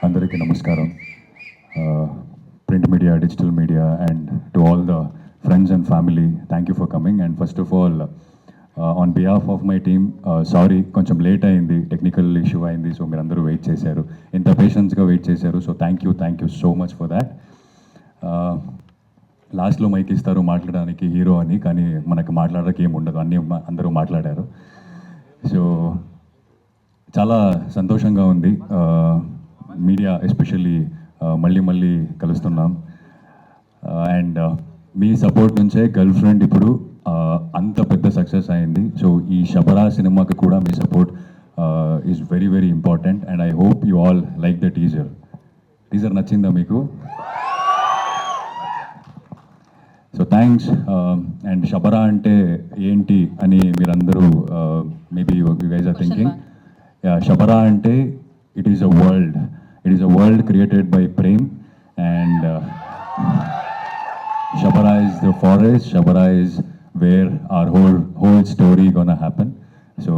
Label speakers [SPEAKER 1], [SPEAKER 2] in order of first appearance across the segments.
[SPEAKER 1] అందరికీ నమస్కారం. Print media, digital media, and to all the friends and family, thank you for coming. And first of all, on behalf of my team, sorry, కొంచెం late అయింది, technical issue అయింది. So మీరు అందరూ wait చేశారు, ఇంత పేషెన్స్గా wait చేశారు. So thank you so much for that. లాస్ట్లో mic ఇస్తారు మాట్లాడడానికి హీరో అని, కానీ మనకు మాట్లాడడానికి ఏమి ఉండదు, అందరూ మాట్లాడారు. సో చాలా సంతోషంగా ఉంది. మీడియా ఎస్పెషల్లీ మళ్ళీ కలుస్తున్నాం. అండ్ మీ సపోర్ట్ నుంచే గర్ల్ ఫ్రెండ్ ఇప్పుడు అంత పెద్ద సక్సెస్ అయింది. సో ఈ శబరా సినిమాకి కూడా మీ support is very important. And I hope you all like the teaser నచ్చిందా మీకు? So thanks. అండ్ శబరా అంటే ఏంటి అని మీరందరూ maybe you guys are thinking. Shabara అంటే it is a world created by Prem, and Shabara is the forest. Shabara is where our whole story gonna happen. So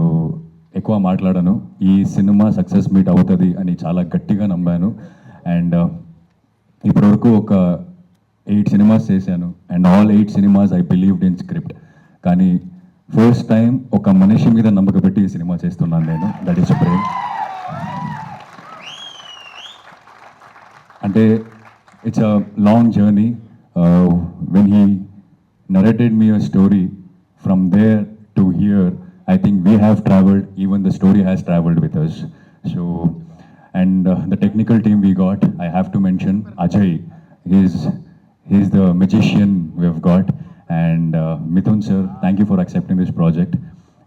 [SPEAKER 1] ఎక్కువ మాట్లాడను, ఈ సినిమా సక్సెస్ మీట్ అవుతుంది అని చాలా గట్టిగా నమ్మాను. అండ్ ఇప్పటివరకు ఒక 8 సినిమాస్ చేశాను, and all 8 cinemas I believed in script. కానీ ఫస్ట్ టైం ఒక మనిషి మీద నమ్మకం పెట్టి ఈ సినిమా చేస్తున్నాను నేను, దట్ ఈస్ ప్రేమ్. అంటే it's a long journey. When he narrated me a story, from there to here, I think we have traveled, even the story has traveled with us. So, and the technical team we got, I have to mention Ajay. He's the magician we have got. And Mithun sir, thank you for accepting this project.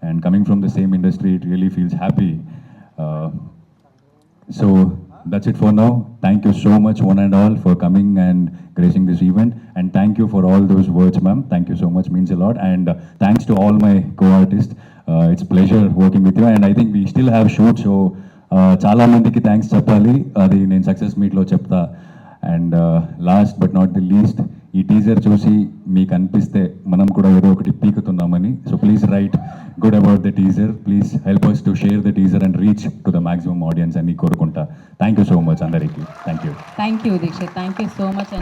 [SPEAKER 1] And coming from the same industry, it really feels happy. So that's it for now. Thank you so much one and all for coming and gracing this event. And thank you for all those words, ma'am. Thank you so much, means a lot. And thanks to all my co-artists. It's pleasure working with you. And I think we still have shoot, so చాలా మందికి thanks చెప్పాలి, అది నేను success మీట్లో చెప్తా. And last but not the least, ఈ teaser చూసి మీకు అనిపిస్తే మనం కూడా ఏదో ఒకటి పీకుతున్నామని, so please write good about the teaser. Please help us to share the teaser and reach to the maximum audience అని కోరుకుంటా. థ్యాంక్ యూ సో మచ్ అందరికీ. Thank you
[SPEAKER 2] Dikshit, thank you so much.